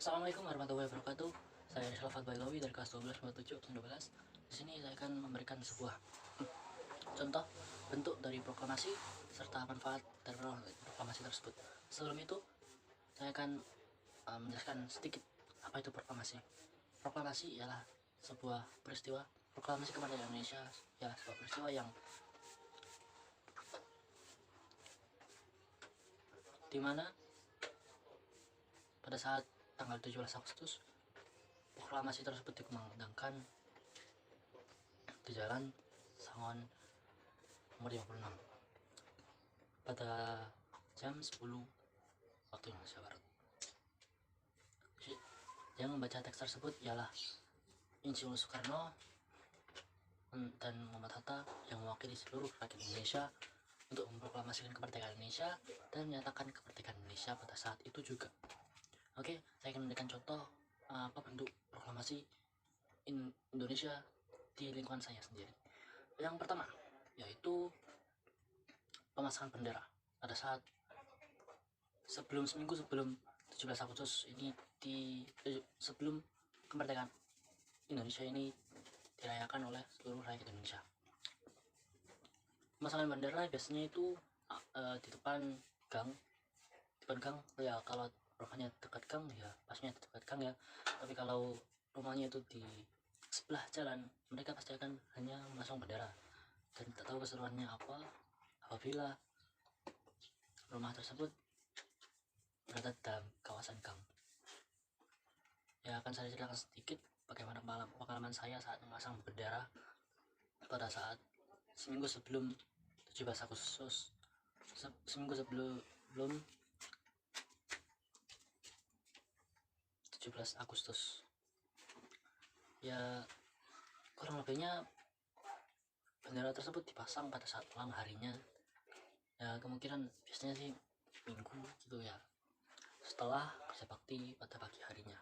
Assalamualaikum warahmatullahi wabarakatuh. Saya Shalfat Bailawi dari kelas 12 7 12. Di sini saya akan memberikan sebuah contoh bentuk dari proklamasi serta manfaat dari proklamasi tersebut. Sebelum itu, saya akan menjelaskan sedikit apa itu proklamasi. Proklamasi ialah sebuah peristiwa proklamasi kemerdekaan Indonesia, ya sebuah peristiwa yang dimana pada saat tanggal 17 Agustus proklamasi tersebut dikumandangkan di Jalan Sangon nomor 56 pada jam 10 waktu Indonesia Barat. Yang membaca teks tersebut ialah Insinyur Soekarno dan Muhammad Hatta yang mewakili seluruh rakyat Indonesia untuk memproklamasikan kemerdekaan Indonesia dan menyatakan kemerdekaan Indonesia pada saat itu juga. Oke, saya akan memberikan contoh apa bentuk proklamasi Indonesia di lingkungan saya sendiri. Yang pertama yaitu pemasangan bendera pada saat seminggu sebelum 17 Agustus ini sebelum kemerdekaan Indonesia ini dirayakan oleh seluruh rakyat Indonesia. Pemasangan bendera biasanya itu di depan gang ya, kalau rumahnya dekat gang ya pastinya dekat gang ya, tapi kalau rumahnya itu di sebelah jalan mereka pasti akan hanya memasang bendera dan tak tahu keseruannya apa apabila rumah tersebut berada dalam kawasan gang. Ya, akan saya ceritakan sedikit bagaimana pengalaman saya saat memasang bendera pada saat seminggu sebelum 17 Agustus, seminggu sebelum 17 Agustus. Ya, kurang lebihnya bendera tersebut dipasang pada saat malam harinya. Ya, kemungkinan biasanya sih minggu gitu ya, setelah kerja bakti pada pagi harinya.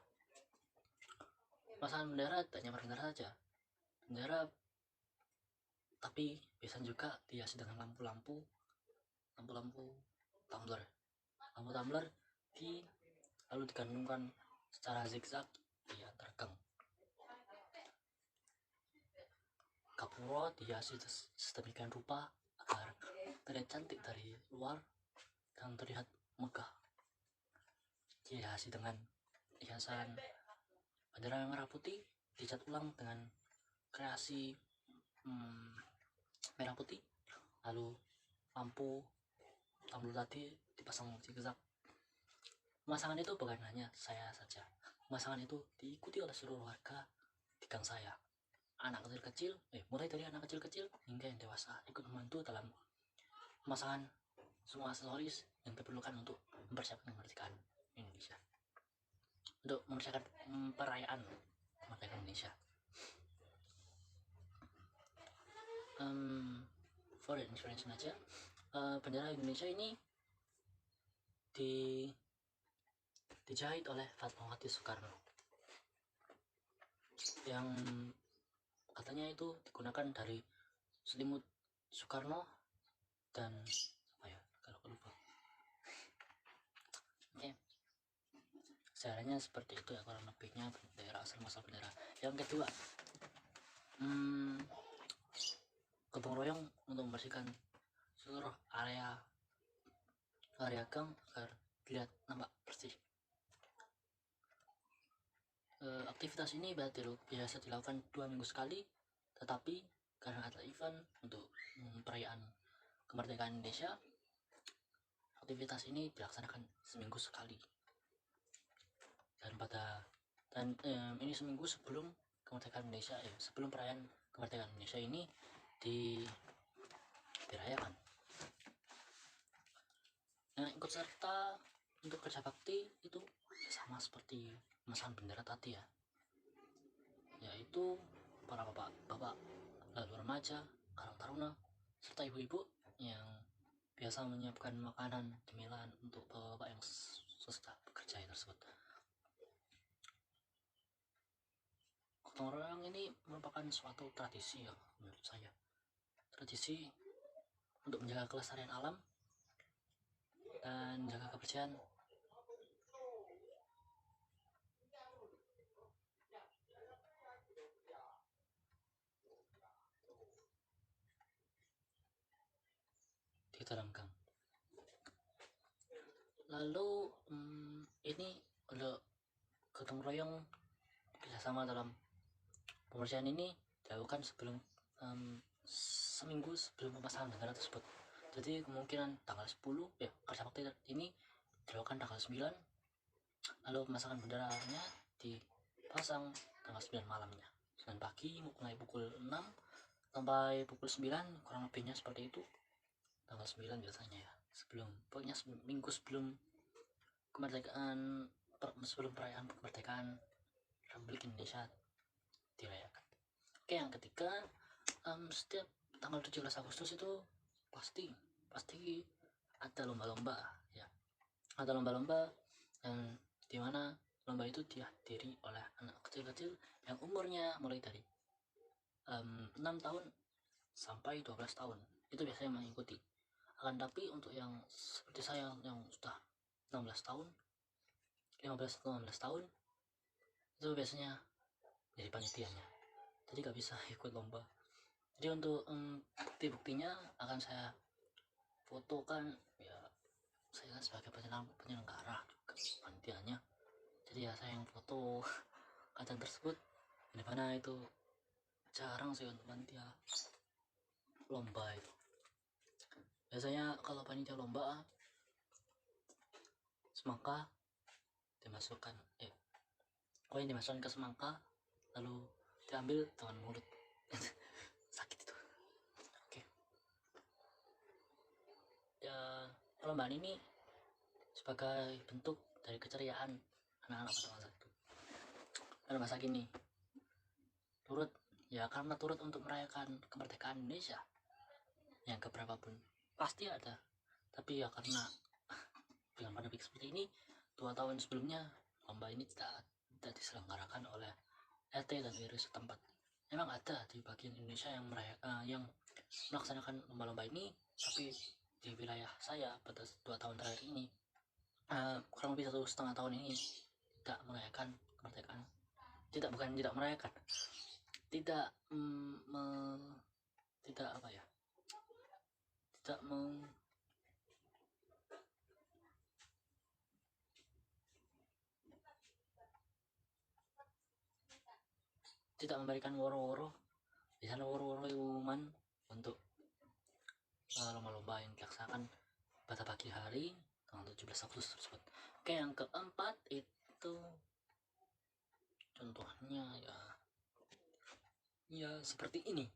Pemasangan bendera tak hanya bendera saja, bendera tapi biasanya juga dihiasi dengan lampu tumbler lalu digantungkan secara zigzag di antara gang. Kapuro dihiasi sedemikian rupa agar terlihat cantik dari luar dan terlihat megah. Dihiasi dengan hiasan bendera merah putih dicat ulang dengan kreasi merah putih, lalu lampu tumbler tadi dipasang zigzag. Pemasangan itu bukan hanya saya saja, pemasangan itu diikuti oleh seluruh warga di gang saya. Anak kecil, mulai dari anak kecil hingga yang dewasa ikut membantu dalam pemasangan semua aksesoris yang diperlukan untuk mempersiapkan kemerdekaan Indonesia, untuk mempersiapkan perayaan kemerdekaan Indonesia. For information aja, bendera Indonesia ini dijahit oleh Fatmawati Soekarno yang katanya itu digunakan dari selimut Soekarno dan apa ya kalau aku lupa. Oke, sejarahnya seperti itu ya kurang lebihnya bendera, asal muasal bendera. Yang kedua, gotong royong untuk membersihkan seluruh area gang agar dilihat nampak bersih. Aktivitas ini biasa dilakukan 2 minggu sekali, tetapi karena ada event untuk perayaan kemerdekaan Indonesia, aktivitas ini dilaksanakan seminggu sekali. Dan ini seminggu sebelum kemerdekaan Indonesia, sebelum perayaan kemerdekaan Indonesia ini dirayakan. Nah, ikut serta untuk kerja bakti itu sama seperti pemasangan bendera tadi ya, yaitu para bapak, lalu remaja, karang taruna, serta ibu-ibu yang biasa menyiapkan makanan cemilan untuk bapak yang sudah bekerja tersebut. Gotong royong ini merupakan suatu tradisi ya menurut saya, tradisi untuk menjaga kelestarian alam dan jaga kebersihan di dalam gang. Lalu ini ada gotong royong kerjasama dalam pembersihan ini dilakukan sebelum seminggu sebelum pemasangan bendera tersebut. Jadi kemungkinan tanggal 10 ya, kerja bakti ini dilakukan tanggal 9, lalu pemasangan benderanya dipasang tanggal 9 malamnya, 9 pagi mulai pukul 6 sampai pukul 9, kurang lebihnya seperti itu. Tanggal 9 biasanya ya, pokoknya minggu sebelum kemerdekaan, sebelum perayaan kemerdekaan Republik Indonesia dirayakan. Oke, yang ketiga, setiap tanggal 17 Agustus itu pasti ada lomba-lomba ya, ada lomba-lomba dan dimana lomba itu dihadiri oleh anak kecil-kecil yang umurnya mulai dari 6 tahun sampai 12 tahun itu biasanya mengikuti. Akan tapi untuk yang seperti saya yang sudah 16 tahun 15-16 tahun itu biasanya jadi panitianya, jadi gak bisa ikut lomba. Jadi untuk bukti-buktinya akan saya fotokan ya, saya kan sebagai penyelenggara juga panitianya, jadi ya saya yang foto ajang tersebut, di mana itu jarang sih untuk panitia lomba itu. Biasanya kalau panitia lomba semangka dimasukkan koin dimasukkan ke semangka lalu diambil dengan mulut sakit itu. Oke. Ya, perlombaan ini sebagai bentuk dari keceriaan anak-anak pada masa itu. Pada masa kini turut untuk merayakan kemerdekaan Indonesia yang keberapa pun pasti ada, tapi ya karena dengan pandemi seperti ini 2 tahun sebelumnya lomba ini tidak diselenggarakan oleh RT dan RW setempat. Memang ada di bagian Indonesia yang melaksanakan lomba-lomba ini, tapi di wilayah saya pada 2 tahun terakhir ini kurang lebih 1,5 tahun ini tidak merayakan kemerdekaan. Tidak merayakan, tidak memberikan woro-woro di sana, woro-woro umuman untuk lomba-lomba yang dilaksanakan pada pagi hari tanggal 17 Agustus tersebut. Oke, yang keempat itu contohnya ya seperti ini.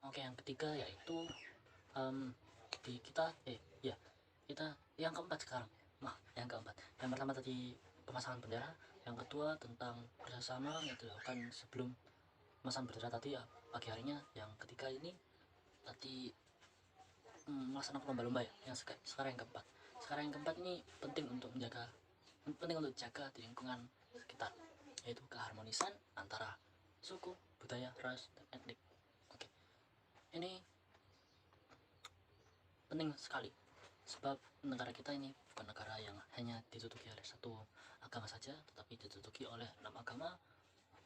Oke, yang ketiga yaitu kita yang keempat sekarang. Yang keempat, yang pertama tadi pemasangan bendera, yang kedua tentang kerjasama yang dilakukan sebelum pemasangan bendera tadi ya pagi harinya. Yang ketiga ini tadi melaksanakan lomba-lomba ya. Yang sekarang yang keempat ini penting untuk jaga di lingkungan sekitar, yaitu keharmonisan antara suku, budaya, ras, dan etnik. Oke, ini penting sekali sebab negara kita ini bukan negara yang hanya ditutupi oleh satu agama saja, tetapi ditutupi oleh 6 agama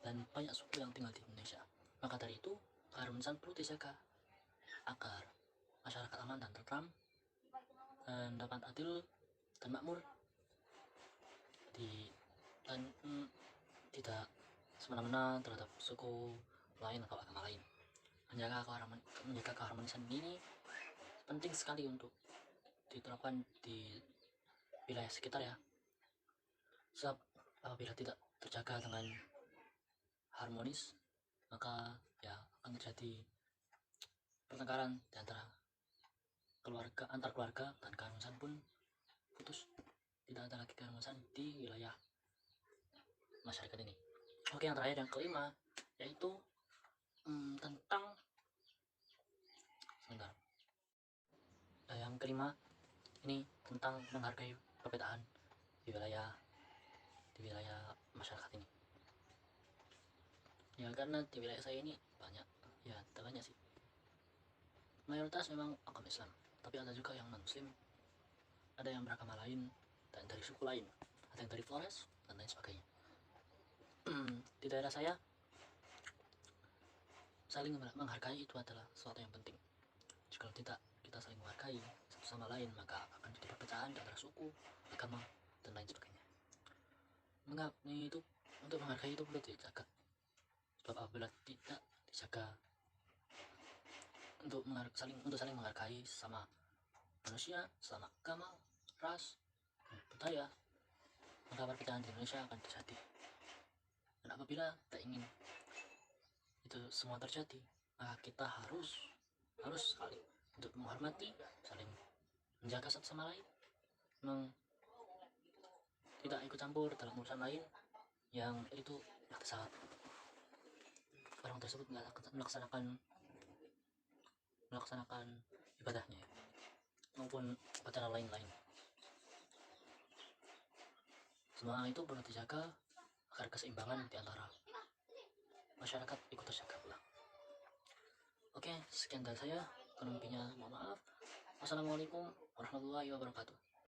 dan banyak suku yang tinggal di Indonesia. Maka dari itu keharmonisan perlu dijaga agar masyarakat aman dan tentram dan dapat adil dan makmur dan tidak semena-mena terhadap suku lain atau agama lain. Menjaga keharmonisan ini penting sekali untuk diterapkan di wilayah sekitar ya, sebab apabila tidak terjaga dengan harmonis maka ya akan terjadi pertengkaran di antara keluarga, antar keluarga, dan keharmonisan pun putus, tidak ada lagi keharmonisan di wilayah masyarakat ini. Oke, yang terakhir, yang kelima, yaitu tentang sebentar. Yang kelima ini tentang menghargai perbedaan di wilayah masyarakat ini. Ya, karena di wilayah saya ini banyak, ya tidak banyak sih, mayoritas memang agama Islam, tapi ada juga yang non muslim, ada yang beragama lain dan dari suku lain, ada yang dari Flores dan lain sebagainya. Di daerah saya, saling menghargai itu adalah sesuatu yang penting. Jika tidak kita saling menghargai satu sama lain, maka akan jadi perpecahan antara suku, agama, dan lain sebagainya. Mengapa itu? Untuk menghargai itu perlu dijaga, sebab apabila tidak dijaga, untuk saling menghargai sama manusia, sama agama, ras, budaya, maka perpecahan di Indonesia akan terjadi. Dan apabila tak ingin itu semua terjadi, maka kita harus saling untuk menghormati, saling menjaga satu sama lain, tidak ikut campur dalam urusan lain yang itu pada saat orang tersebut melaksanakan ibadahnya maupun upacara lain-lain. Semua itu perlu dijaga agar keseimbangan di antara masyarakat ikut terjaga pula. Oke, sekian dari saya. Kurang lebihnya mohon maaf. Wassalamualaikum warahmatullahi wabarakatuh.